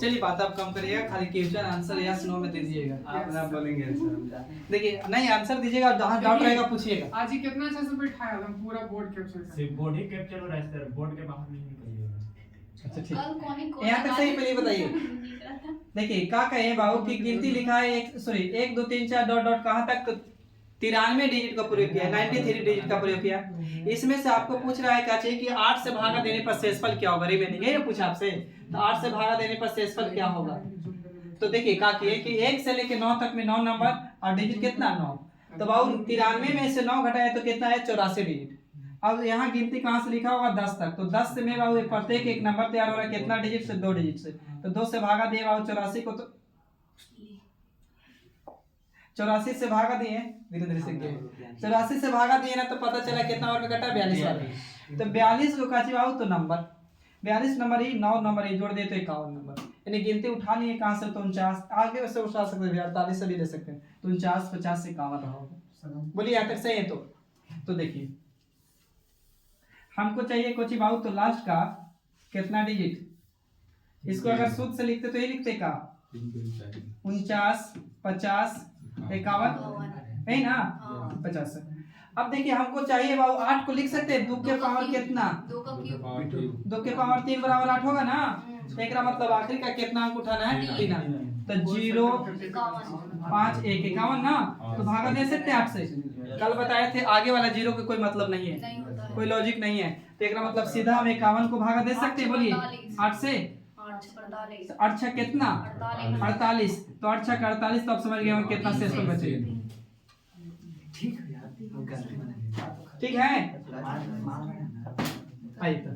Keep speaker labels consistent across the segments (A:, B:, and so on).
A: चलिए बात आप कम करिएगा, खाली क्वेश्चन आंसर यस नो में दे दीजिएगा।
B: आप बोलेंगे
A: देखिए नहीं आंसर दीजिएगा, जहाँ डाउट रहेगा पूछिएगा।
C: आज ही कितना अच्छा से बैठाया था, पूरा बोर्ड कैप्चर कर।
D: सिर्फ बोर्ड ही कैप्चर हो रहा है सर, बोर्ड के बाहर नहीं निकलिएगा।
A: अच्छा ठीक, यहाँ तक सही। पहले बताइए, देखिए क्या कहे बाबू की गिनती लिखा है, एक सॉरी 1 2 3 4 डॉट डॉट कहाँ तक, 93 डिजिट का प्रयोग किया, 93 डिजिट का प्रयोग किया। इसमें से आपको पूछ रहा है क्या चाहिए कि 8 से भागा देने पर शेषफल क्या होगा, रिमेनिंग है पूछा आपसे, तो 8 से भागा देने पर शेषफल क्या होगा। तो देखिए क्या किए कि 1 से लेके 9 तक में 9 नंबर और डिजिट कितना 9, तो बाबू 93 में से 9 घटाए तो कितना है 84 डिजिट। अब यहाँ गिनती कहाँ से लिखा होगा 10 तक, तो 10 से में बाबू प्रत्येक एक नंबर तैयार हो रहा है, कितना डिजिट से 2 डिजिट से, तो 2 से भागा दिए बाबू 84 को, तो 84 से भागा दिए, धीरे धीरे सीख गए, 84 से भागा दिए ना, तो पता चला कितना और में कटा 42 वाला, तो 42 को काची बाबू तो नंबर 42 नंबर ही 9 नंबर ही जोड़ दे तो 51 नंबर, यानी गिनती उठा लिए कहाँ से, तो 49 आगे वैसे उठा सकते हैं, 48 से भी ले सकते हैं, तो 49 50 से 51 रहा होगा। बोलिए यहाँ तक सही है। तो देखिए हमको चाहिए कोची बाबू तो लास्ट का कितना डिजिट, इसको अगर शुद्ध से लिखते तो ये लिखते का 49 50 51 है ना 50। अब देखिए हमको चाहिए बाबू 8 को लिख सकते हैं, 2 के पावर कितना 2 के पावर 3 बराबर 8 होगा ना, एक मतलब आखिरी का कितना अंक उठाना है 3, तो 0 5 1 51 ना, तो भागा दे सकते हैं 8 से। कल बताए थे आगे वाला 0 का कोई मतलब नहीं है, कोई लॉजिक नहीं है, तो एक मतलब सीधा हम 51 को भागा दे सकते हैं। बोलिए 8 से 8 6 कितना 48, तो 8 6 48, तो आप समझ गए कितना शेषफल बचेगा। ठीक है आइए तो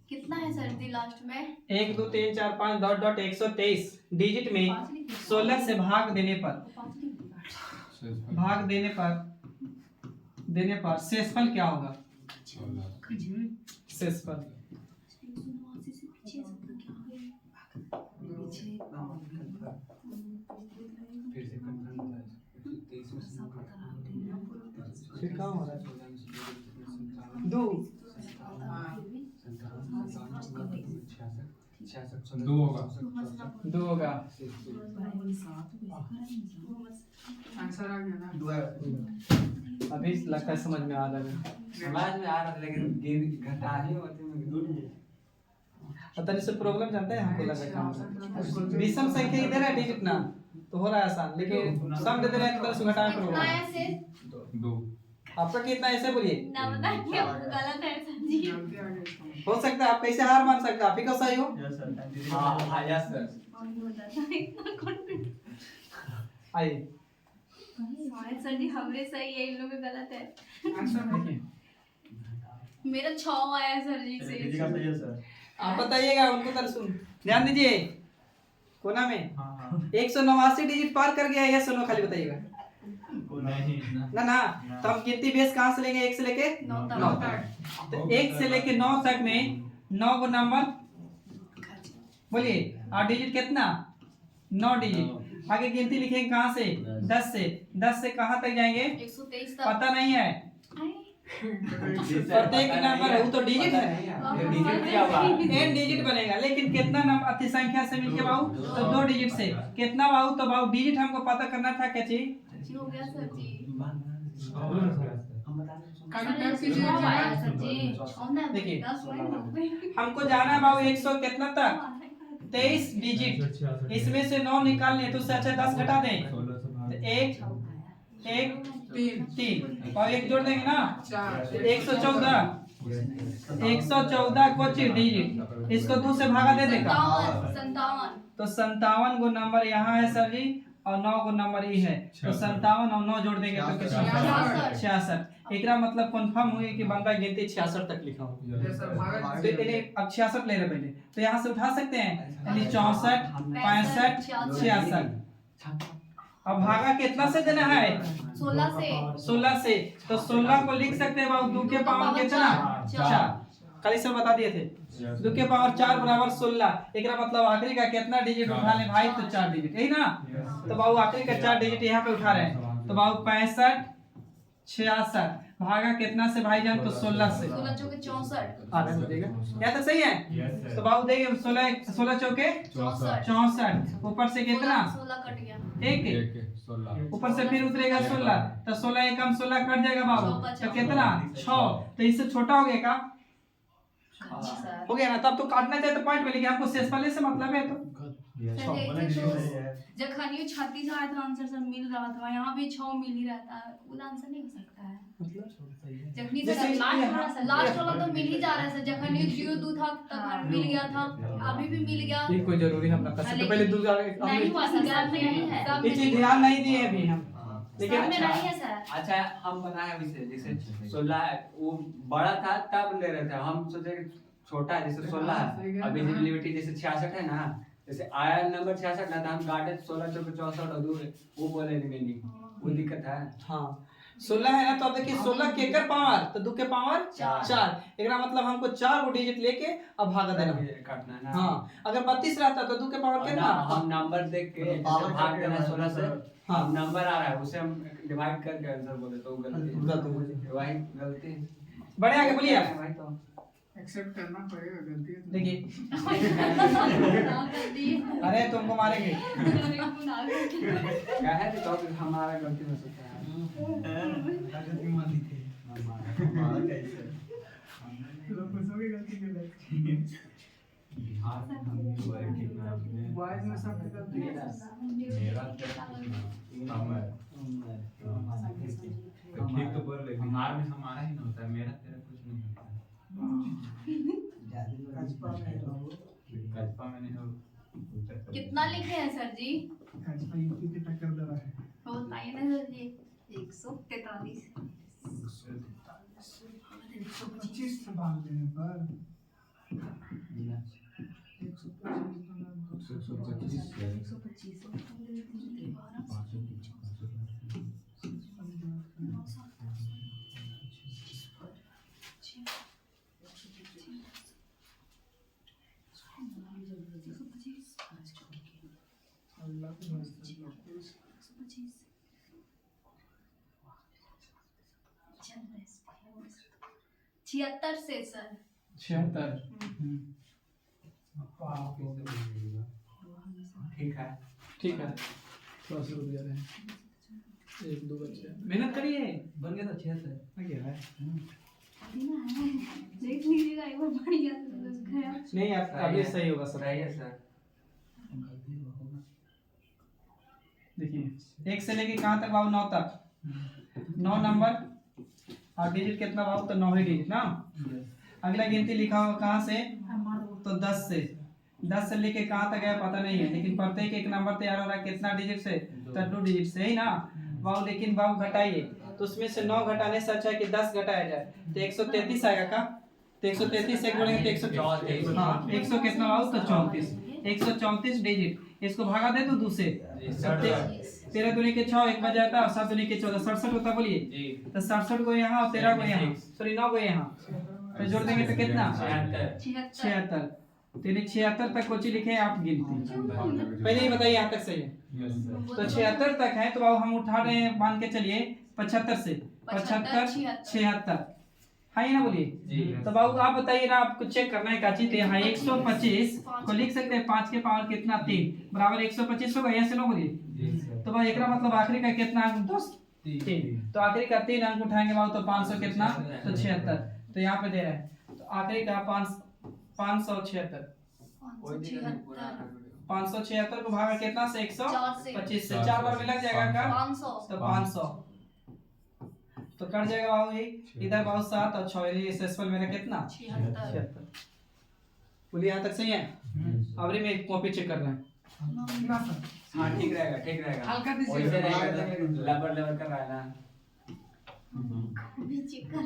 E: कितना है सर जी लास्ट में
A: 1 2 3 4 5 डॉट डॉट 123 डिजिट में 16 से भाग देने पर शेषफल क्या होगा। शेषफल फिर क्या हो रहा है 2 होगा
C: आंसर आ गया ना,
A: अभी लगता है समझ में आ रहा है,
B: लेकिन घटा ही होते हैं।
A: पता नहीं से प्रॉब्लम जानते हैं हमको लग रहा है विषम संख्या इधर है डिजिट ना, तो हो रहा है आसान, लेकिन सम दे दे रहे हैं तो घटाना
E: कितना
A: प्रॉब्लम
E: है
A: है।
E: से
B: 2
A: आपका कितना ऐसे बोलिए
E: ना बताइए, आपको गलत है सर जी।
C: जल्दी आ गया।
A: हो सकता है आप कैसे हार मान सकते हैं, आप ही का सही हो।
B: हां यस सर,
E: इतना कॉन्फिडेंस
A: आइए
E: शायद सर जी हमें सही है, इन लोगों का गलत है।
C: आंसर
A: देखिए
E: मेरा 6 आया है सर जी से।
A: आप बताइएगा उनको, तर सुन ध्यान दीजिए कोना में 189 डिजिट पार कर गया है या सुनो, खाली बताइएगा ना तो हम गिनती बेस कहाँ से लेंगे 1 से लेके 9 तक, तो 1 से लेके 9 तक में 9 को नंबर बोलिए, और डिजिट कितना 9 डिजिट, आगे गिनती लिखेंगे कहाँ से 10 से कहाँ तक जाएंगे
E: 123
A: पता नहीं है, प्रत्येक नंबर है वो तो डिजिट है,
B: डिजिट क्या हुआ
A: n डिजिट बनेगा, लेकिन कितना नंबर अति संख्या से मिलके बाबू तो 2 डिजिट से कितना बाबू, तो बाबू डिजिट हमको पता करना था क्या चीज
E: हो गया सर जी।
C: काफी टाइम कीजिए
E: छह आया
C: जी।
E: सर जी।
A: देखिए,
E: 10 पॉइंट हो गए।
A: हमको जाना है बाबू 100 कितना तक 23 डिजिट, इसमें से 9 निकालने तो उससे अच्छा 10 घटा दें, तो 1 3 और 1 जोड़ देंगे ना 114 को डिजिट, इसको 2 से भागा दे देगा
E: 57
A: तो 57 गो नंबर यहाँ है सर जी, और 9 गो नंबर ई है, तो 57 और 9 जोड़ देंगे तो कितना 66। एकरा मतलब कंफर्म हुई कि बंदा गिनती 66 तक लिखा हो, तो यानी अब 66 ले रहे पहले, तो यहाँ से उठा सकते हैं, यानी 64 65 66 अब भागा कितना से देना है?
E: 16 से
A: 16 से। तो 16 को लिख सकते हैं बाबू 2 के पावर कितना? 4। कल इसे बता दिए थे 2 के पावर 4 बराबर 16। एकरा मतलब आखिरी का कितना डिजिट उठा ले भाई? तो 4 डिजिट, यही ना? तो बाबू आखिरी का 4 डिजिट यहाँ पे उठा रहे हैं। तो बाबू 65 66 भागा कितना से भाईजान? तो 16 से।
E: 16 चौके 64
A: आगे हो जाएगा। क्या तो सही है? तो बाबू देखिए 16 चौके 64 ऊपर से कितना?
E: 16 कट गया।
A: एक ऊपर से फिर उतरेगा 16। तो 16 एकम 16 कट जाएगा बाबू। तो कितना? 6। तो इससे छोटा हो गया का? हो गया ना? तब तो काटना चाहिए तो पॉइंट में, लेकिन हमको शेषफल से मतलब है। तो
E: जखन ये 36 आया था आंसर सर मिल रहा था, यहाँ भी 6 मिल ही रहता है, वो आंसर नहीं हो सकता है। जखनी
A: जैसे
E: सर लास्ट वाला तो मिल ही जा रहा है सर। जखन ये 0 था तब मिल गया था, अभी भी मिल गया।
A: ये कोई जरूरी हम ना कर सकते। पहले दूसरा
E: नहीं हुआ सर, सब में नहीं है, सब
A: ये
E: में
A: चीज
E: नहीं
A: ध्यान नहीं दिए अभी हम।
E: सब में नहीं है सर।
B: अच्छा हम बनाए विषय जैसे 16 वो बड़ा था तब ले रहे थे, हम सोचे कि छोटा है जैसे 16 है। अभी लिमिटी जैसे 66 है ना, जैसे आया नंबर 66 ना, तो हम काटे 16 चौके 64 और दूर वो बोले नहीं, वो दिक्कत है।
A: हाँ 16 है ना, तो अब देखिए 16 के कर पावर तो 2 के पावर 4। एकरा मतलब हमको 4 को डिजिट लेके अब भागा देना
B: काटना है ना।
A: हाँ अगर 32 रहता तो 2 के पावर कितना?
B: हम नंबर देख के जैसे भाग देना है 16 से।
A: हाँ
B: नंबर आ रहा है उसे हम डिवाइड करके आंसर बोले तो गलती है। वही गलती
A: बड़े आगे बोलिए आप।
B: भाई तो
C: एक्सेप्ट करना पड़ेगा गलती है तो।
A: देखिए
E: गलती
A: अरे तुमको मारेंगे।
B: क्या है तो हमारा गलती हो सकता है।
C: बॉयज में सब गलती है।
F: ठीक तो बोल रहे हमारा में हमारा ही ना होता है, मेरा तेरा कुछ नहीं होता है। कल्पा मैंने
E: कितना लिखे हैं सर जी?
C: यूपी की टक्कर दे रहा है।
E: बताइए ना सर जी। 143
C: 125 से भाग देने पर
E: 76 से सर।
A: 76
B: ठीक है
A: ठीक है। थोड़ा सा रुक जा रहे हैं, 1 2 बच्चे मेहनत करिए।
B: बन गया तो 76
A: आ गया है।
E: देख लीजिएगा एक बार बढ़िया से।
A: नहीं आप अभी सही होगा सब।
B: सही है सर।
A: देखिए 1 से लेके कहाँ तक बाबू? 9 तक। 9 नंबर और डिजिट कितना बाबू? तो 9 ही डिजिट ना। अगला गिनती लिखा होगा कहाँ से? तो 10 से। 10 से लेके कहाँ तक गया पता नहीं है, लेकिन प्रत्येक एक नंबर तैयार हो रहा है कितना डिजिट से? तो 2 डिजिट से ही ना बाबू। लेकिन बाबू घटाइए तो उसमें से 9 घटाने से अच्छा है कि 10 घटाया जाए। तो 133 आएगा का? तो 133 से जोड़ेंगे तो 134। हाँ 100 कितना बाबू? तो 34। 134 डिजिट। इसको भागा दे तो 2 से। 13 दूनी के 6 1 बच जाता है और 7 दूनी के 14 67 होता। बोलिए तो 67 को यहाँ और 13 को यहाँ, सॉरी 9 को यहाँ, तो जोड़ देंगे तो कितना? 76। तो 76 तक कोची लिखे आप गिनती पहले ही बताइए यहाँ तक सही है। तो 76 तक है तो बाबू हम उठा रहे हैं, मान के चलिए 75 से 75 76 हाँ ये ना बोलिए। तो बाबू आप बताइए ना, आपको चेक करना है क्या चीज? यहाँ 125 को लिख सकते हैं 5 के पावर कितना? 3 बराबर 125 होगा। यहाँ से ना बोलिए। तो भाई एक मतलब आखिरी का कितना अंक? 3। तो आखिरी का 3 अंक उठाएंगे बाबू तो 500 कितना? तो 76। तो यहाँ पे दे रहे हैं तो आखिरी का 576। 576 को भागा कितना से? 125 से 4 बार में लग जाएगा का?
E: 500
A: तो 500 तो कट जाएगा बाबू। ये इधर बाबू 7 और 6 ये सेसफल मेरा कितना? 76। बोलिए यहाँ तक सही है? अबरी में कॉपी चेक कर रहे हैं।
B: हाँ ठीक रहेगा ठीक रहेगा।
C: हल्का दीजिए।
B: वैसे रहेगा लेबर लेबर कर रहा है ना,
E: भी चेक कर।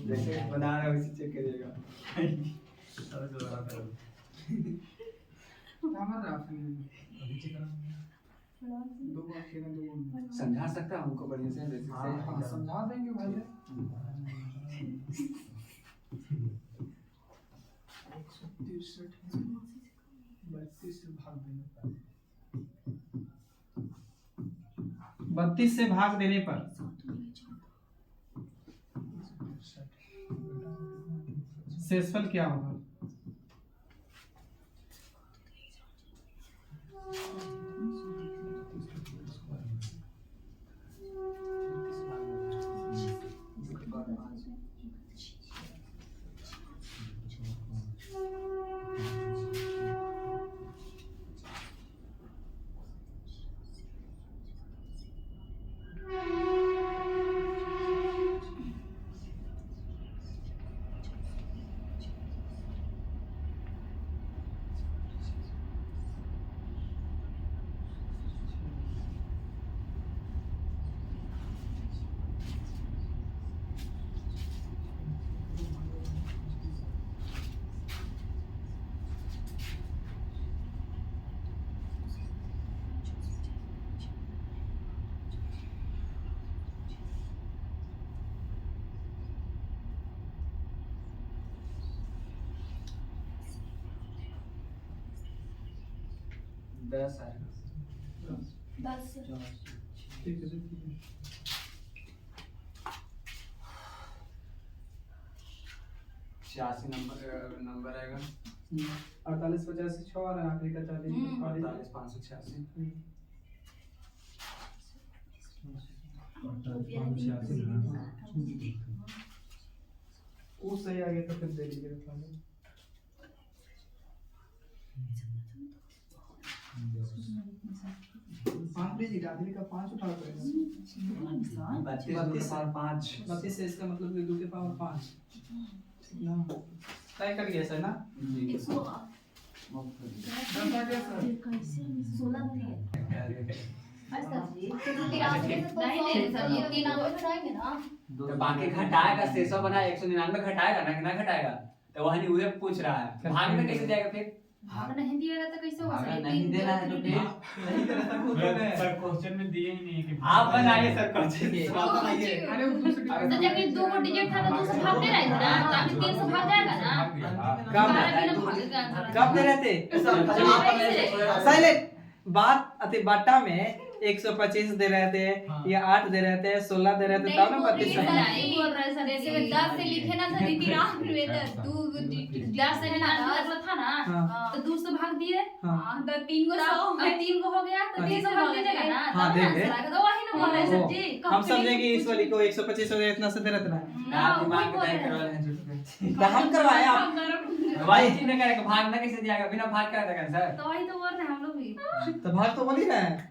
B: जैसे बना रहा है वैसे चेक करिएगा।
C: हमारा दो बाकी ना दो
B: समझा सकता है हमको बढ़िया से बेसिक
C: हाँ
B: से
C: समझा देंगे भाई 163 से भाग देने पर
A: 32 से भाग देने पर शेषफल क्या होगा?
B: दस आएगा
E: 10
C: ठीक है
B: छियासी नंबर आएगा
A: 48 85 6 और आखिरी का 40
B: 48 586
A: वो सही आ गया तो फिर दे लीजिए। पाँच लीजिए, आखिरी का 5 उठा पड़ेगा।
B: 32 और 5
A: 32 से इसका मतलब कि 2 के पावर 5 तय कर गया सर ना?
B: तो बाकी घटाएगा 600 बना 199 घटाएगा ना कि ना घटाएगा? तो वही उसे पूछ रहा है भाग में कैसे जाएगा फिर?
E: भाग नहीं दिएगा तो कैसे होगा?
B: नहीं दे रहा है तो फिर
A: नहीं दे रहा था खुद तो है।
F: सर क्वेश्चन में दिए ही नहीं कि
B: आप बनाइए सर क्वेश्चन
C: अरे वो दूसरे
E: तो जब ये 2 को डिजिट था तो 2 से भाग दे रहा था ना, तो अभी 3 से भाग जाएगा ना।
A: कब
E: 12 बिना भागेगा आंसर।
A: कब दे रहे थे? साइलेंट बात अति बाटा में 125 दे रहे थे या 8 दे रहे थे 16 दे रहे थे तब ना 32
E: नहीं
A: है।
E: बोल रहे सर, जैसे में 10 से लिखे ना सर रीति राम में तो 10 से ना था ना,
A: हाँ।
E: तो 2 से भाग दिए,
A: हाँ।
E: तो 3 को 3 को हो गया तो 3 से भाग दीजिएगा ना,
A: हाँ,
E: तब
A: दे
E: ना
A: दे।
E: आंसर आएगा। तो वही ना बोल रहे सर जी।
A: हम समझेंगे इस वाली को 125 हो इतना से दे रहे थे ना।
E: ना
B: आप
E: वही
B: दिमाग
E: बोल
B: में
E: रहे
B: करवा
E: हैं।
B: लें झूठ
A: तो हम करवाए आप
B: वही चीज नहीं करेगा भागना कैसे जाएगा बिना भाग क्या करेगा सर?
E: तो वही तो बोल रहे हैं हम लोग भी।
A: तो भाग तो बोल ही रहे हैं।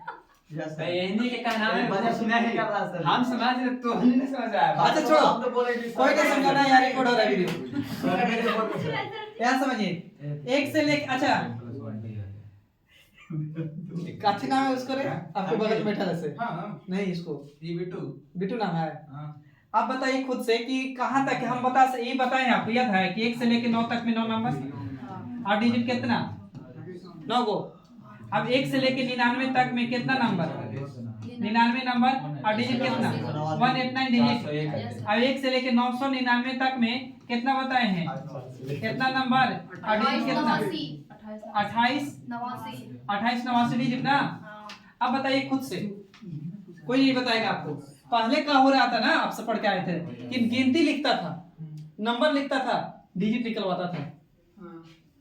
B: तो यही के कहना है
G: मैंने सुना ही कर रहा सर।
B: हम समझ रहे तो हम नहीं समझ आया
A: अच्छा छोड़ो,
G: आप तो बोले कि
A: कोई नहीं समझाना यार, रिकॉर्ड हो रहा है वीडियो। यार समझिए 1 से लेके अच्छा काची नाम है उसको रे आपके बगल में बैठा जैसे
C: हाँ
A: नहीं इसको
G: ये बिट्टू
A: बिट्टू नाम है।
G: हां
A: आप बताइए खुद से कि कहां तक हम ये बताएं आपको याद है कि 1 से लेके 9 तक में 9 नंबर और डिजिट कितना 9 गो। अब 1 से लेके 99 तक में कितना नंबर 99 नंबर और डिजिट कितना 189 डिजिट। अब 1 से लेके 999 तक में कितना बताए हैं कितना नंबर और डिजिट कितना 28 89 डिजिट ना। अब बताइए खुद से, कोई नहीं बताएगा आपको। पहले क्या हो रहा था ना, आपसे पढ़ के आए थे कि गिनती लिखता था नंबर लिखता था डिजिट निकलवाता था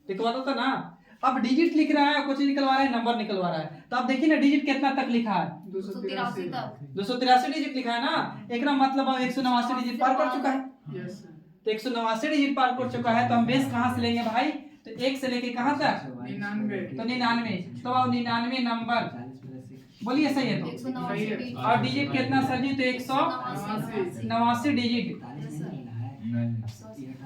A: लिखवाता था ना। अब डिजिट लिख रहा है कुछ निकलवा रहा है नंबर निकलवा रहा है। तो आप देखिए ना डिजिट कितना तक लिखा है
E: 283 तक
A: 283 डिजिट लिखा है ना। एक ना मतलब अब 189 डिजिट पार कर चुका है।
C: यस
A: तो 189 डिजिट पार कर चुका है तो हम बेस कहां से लेंगे भाई? तो 1 से लेके कहां तक
C: 99
A: तो 99। तो अब 99 नंबर बोलिए सही है तो
E: 189
A: और डिजिट कितना सर जी? तो 189 डिजिट।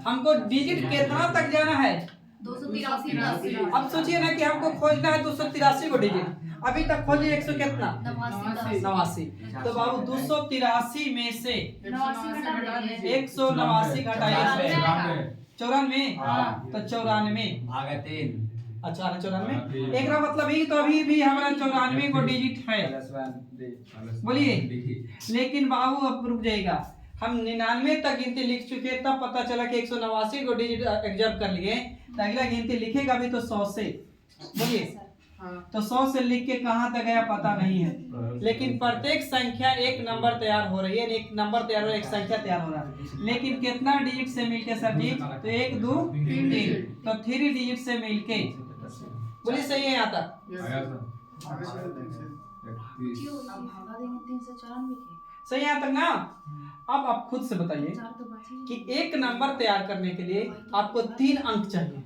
A: हमको डिजिट कितना तक जाना है
E: 283 तक।
A: अब सोचिए ना कि हमको खोजना है 283 को डिजिट। अभी तक खोजिए 100 कितना 89। तो बाबू 283 में से 189 घटाइए 94
B: हाँ।
A: तो 94
B: भागा 3
A: अच्छा 94 एक का मतलब ही तो अभी भी हमारा 94 को डिजिट है, बोलिए। लेकिन बाबू अब रुक जाएगा, हम 99 तक गिनती लिख चुके, तब पता चला कि 189 को डिजिट एग्जर्व कर लिए, तो अगला गिनती लिखेगा भी तो 100 से, बोलिए। तो 100 से लिख के कहाँ तक गया पता नहीं है, लेकिन प्रत्येक संख्या एक नंबर तैयार हो रही है, एक नंबर तैयार हो रहा है, एक संख्या तैयार हो रहा है, लेकिन कितना डिजिट से मिलके सर जी? तो 1 2 3, तो 3 डिजिट से मिलके, बोलिए सही है यहाँ तक?
E: अब भागा देंगे 394 के,
A: सही है यहाँ तक ना? अब आप खुद से बताइए
E: 4 तो बचे
A: कि एक नंबर तैयार करने के लिए आपको 3 अंक चाहिए,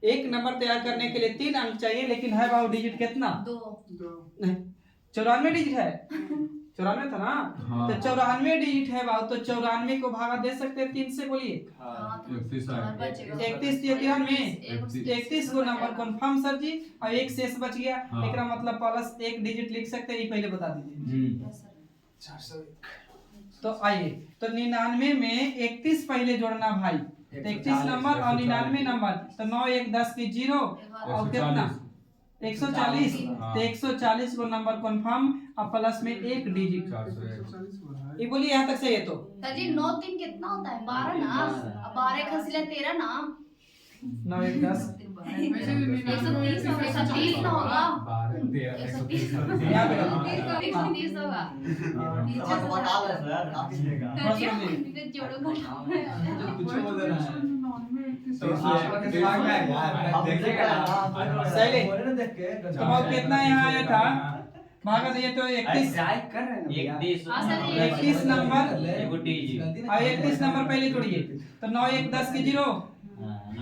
A: एक नंबर तैयार करने के लिए 3 अंक चाहिए, लेकिन है बाबू डिजिट कितना?
E: 2
A: नहीं 94 डिजिट है, 94 था ना? तो 94 डिजिट है बाबू, तो 94 को भागा दे सकते हैं 3 से, बोलिए। 31 31 को नंबर कंफर्म सर जी, और एक शेष बच गया, एक मतलब प्लस 1 डिजिट लिख सकते हैं, ये पहले बता दीजिए।
C: 401
A: तो आइए, तो 99 में 31 पहले जोड़ना भाई, 31 नंबर और 99 नंबर, तो 9 1 10 की 0 और कितना 140, तो 140 को नंबर कंफर्म और प्लस में 1 डिजिट,
C: 140 हो रहा है।
A: ये बोलिए यहाँ तक सही है? तो
E: जी 9 3 कितना होता है? 12 ना, अब 12 खसीला 13 ना,
A: 9 1 10
C: वैसे भी
E: 130 होगा, 130 ना होगा, 130
A: यहाँ पे
E: 130 होगा,
G: बता दे सर, आप कितने का?
E: जोड़ो घटाओ
A: तो बहुत कितना यहाँ आया था, भागा दिए तो 31
B: कर रहे हैं
A: 31 नंबर और 31 नंबर पहले जोड़िए, तो 9 1 10 की 0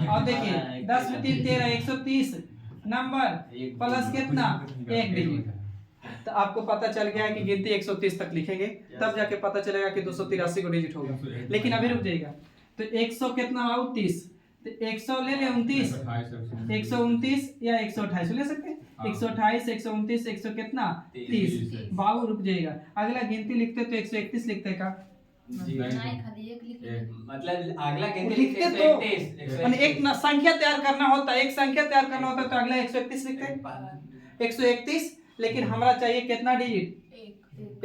A: और देखिए 10 में 3 13 130 नंबर प्लस कितना 1 डिजिट, तो आपको पता चल गया है कि गिनती 130 तक लिखेंगे, तब जाके पता चलेगा कि 283 को डिजिट होगा। लेकिन अभी रुक जाइएगा, तो 100 कितना हुआ 30, तो 100 ले ले 29, 129 या 128 ले सकते हैं, 128 129 100 कितना 30। बाबू रुक जाइएगा, अगला गिनती लिखते तो 131 लिखते का,
E: नहीं खाली एक लिख ले,
B: मतलब अगला गिनती
A: लिखते तो माने एक संख्या तैयार करना होता है, एक संख्या तैयार करना होता है, तो अगला 131 लिखते हैं 131, लेकिन हमरा चाहिए कितना डिजिट?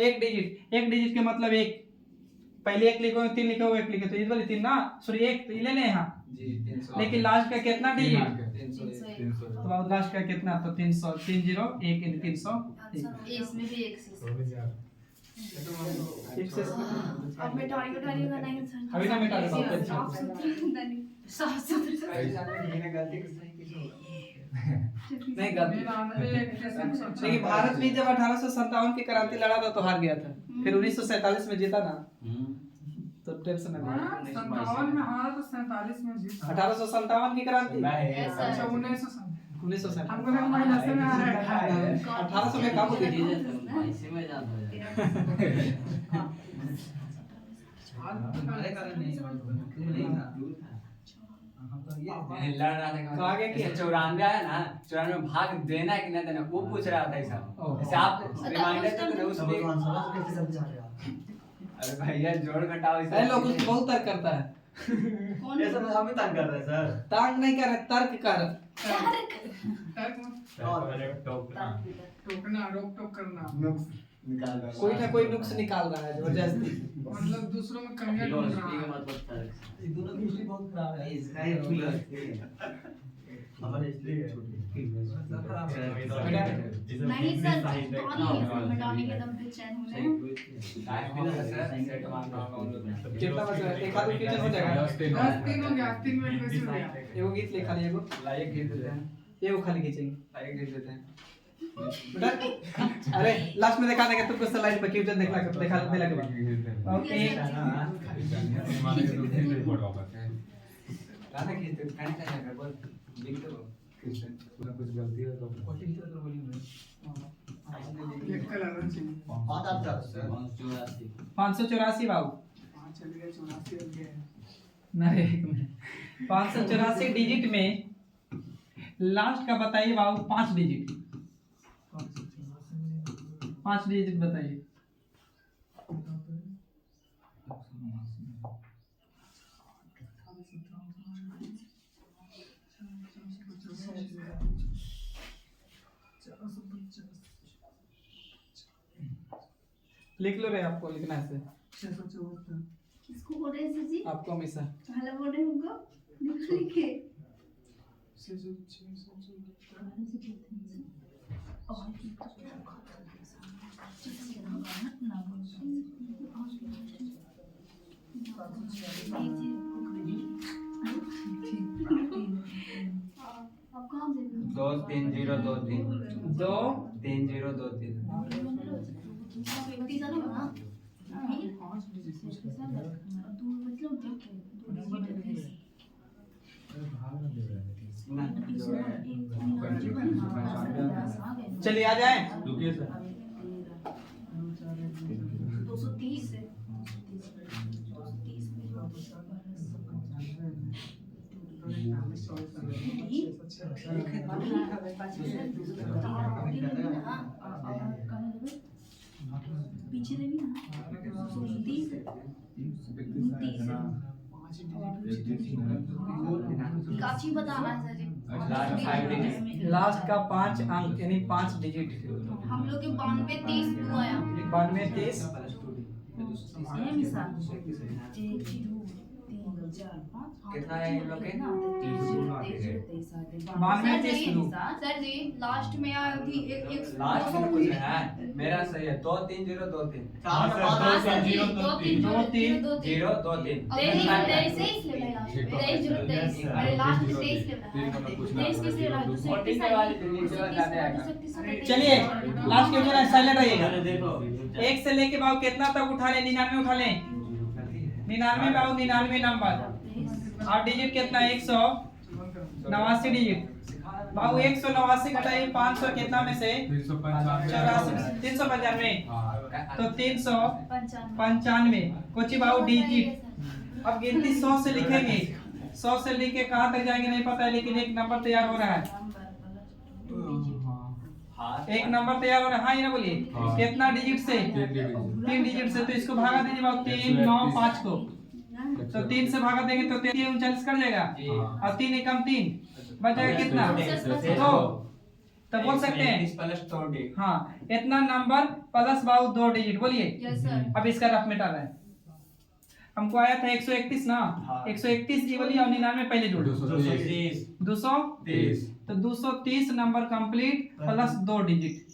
A: एक डिजिट, एक डिजिट के मतलब एक, पहले 1 लिखो 3 लिखो 1 लिखो, तो इस वाली 3 ना, सॉरी 1 तो ये ले लें यहाँ, लेकिन लास्ट का कितना डिजिट? तो लास्ट का कितना? तो 300, 30 1 इन 300
E: इसमें भी एक से
A: एक से
E: अब मिटाई का नहीं सर,
A: अभी ना मिटा देता हूँ।
E: साफ सुथरा
A: नहीं गलती, लेकिन भारत भी जब 1857 की क्रांति लड़ा था तो हार गया था, फिर 1947 में जीता ना, तो टेंशन नहीं।
C: 57 में हारा तो 47 में जीता।
A: 1857 की क्रांति,
C: अच्छा 1960 हमको लगा भाई दस में आ रहा है।
A: 1800 में कब हुई थी?
B: लड़ रहा था
A: तो आगे की
B: 94 है ना, 94 भाग देना है कि नहीं देना वो पूछ रहा था ऐसा, जैसे आप रिमाइंडर देते ना उसमें। अरे भैया जोड़ घटाओ
A: ऐसे लोग कुछ बहुत तर्क करता है,
E: कौन
G: ये सब हम ही तंग कर रहे हैं सर।
A: तर्क नहीं कर रहे, तर्क कर।
C: टोकना रोक टोक करना
G: निकाल दो।
A: कोई ना कोई नुक्स निकाल रहा है जबरदस्ती।
C: मतलब दूसरों में कमियां ढूंढ रहा है।
G: ये दोनों की हिस्ट्री बहुत खराब है। इसका ही हमारी हिस्ट्री है
E: नहीं सर, मिटाने के दम पे चैन होने
A: कितना बचा है? एक आदमी किचन हो जाएगा।
C: 3 हो गया, 3 मिनट में हो गया।
A: एगो गीत लिखा ले, एगो
B: लाइक खींच देते हैं,
A: एगो खाली खींचेंगे
B: लाइक खींच देते हैं।
A: बेटा अरे लास्ट में दिखा देंगे तुमको स्लाइड पे, क्यों देखला देला के बाद। ओके
B: गाना खींचते हैं, गाना क्या कर बोल लिख दो खींचते हैं।
F: कुछ गलती है तो
C: एक कलर रहना चाहिए।
A: 584 बाबू,
C: 5 चल गया, 84 हो गया।
A: नहीं एक मिनट, 584 डिजिट में लास्ट का बताइए बाबू, 5 डिजिट, 5 डिजिट बताइए। लिख लो रे, आपको लिखना है से,
E: किसको बोल रहे हैं सर जी?
A: आपको हमेशा।
E: हेलो बोल रहे हैं उनको? लिखे आप कहाँ से?
B: 23023
A: दो
B: 3023
E: व्यक्ति जानो ना? दो मतलब
A: चलिए आ जाए।
F: रुकिए सर।
E: 230 है। पीछे देवी ना 230 काची बताना है सर जी।
B: लास्ट 5 डिजिट
A: लास्ट का 5 अंक यानी 5 डिजिट।
E: हम लोग के 92 30 दो आया
A: 92 30
B: कितना है इन लोग के?
A: 92 30 दो।
E: सर जी लास्ट में आया थी एक
B: लास्ट में कुछ है, मेरा सही है 23023
E: हाँ सर जी 230
B: 023
A: चलिए लास्ट क्वेश्चन है, साइलेंट रहिएगा।
G: देखो
A: 1 से लेके बाबू कितना तक उठा ले? 99 उठा ले। 99 बाबू 99 नंबर और डिजिट कितना? 189 डिजिट। बाबू 189 घटाइए 500 कितना में से? 395। तो 395 कुछ बाबू डिजिट। अब गिनती 100 से लिखेंगे, 100 से लेके कहाँ तक जाएंगे नहीं पता है, लेकिन एक नंबर तैयार हो रहा है। एक नंबर तैयार हो रहा है, हाँ ये ना बोलिए।
F: हाँ।
A: कितना डिजिट से? 3 डिजिट से। तो इसको भागा दीजिए बाबू 3 9 5 को। तो 3 से भागा देंगे तो 3 39 कर जाएगा और 3 एकम 3 बच जाएगा कितना? 2। तो बोल सकते हैं हाँ इतना नंबर प्लस बाबू 2 डिजिट। बोलिए
E: यस सर।
A: अब इसका रफ मिटा रहे हैं। हमको आया था 131 ना, 131 ये बोलिए और 99 पहले जोड़ 230। तो 230 नंबर कंप्लीट प्लस 2 डिजिट।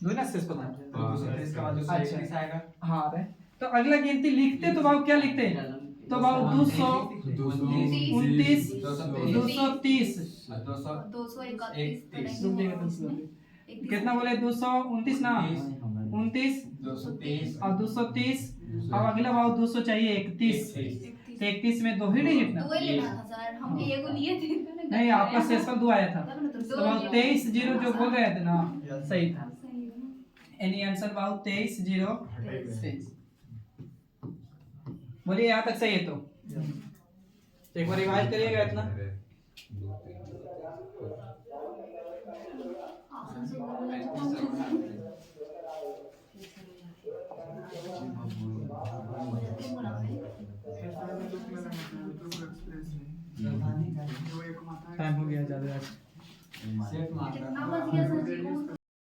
A: दो ना शेष पता है। हाँ अरे तो अगला गिनती लिखते तो बाबू क्या लिखते? तो बाबू 229 230 कितना बोले? 229 ना, 29 और 230 और अगला बाबू 200 चाहिए 31। तो 31 में 2 ही डिजिट ना?
E: दो ही लेना था सर, हम एगो लिए थे।
A: नहीं आपका शेषफल 2 आया था। तो बाबू 23 0 जो बोल रहे थे ना सही था। एनी आंसर बाबू 23 0 23। बोलिए यहाँ तक सही है तो एक बार रिवाइज करिएगा इतना।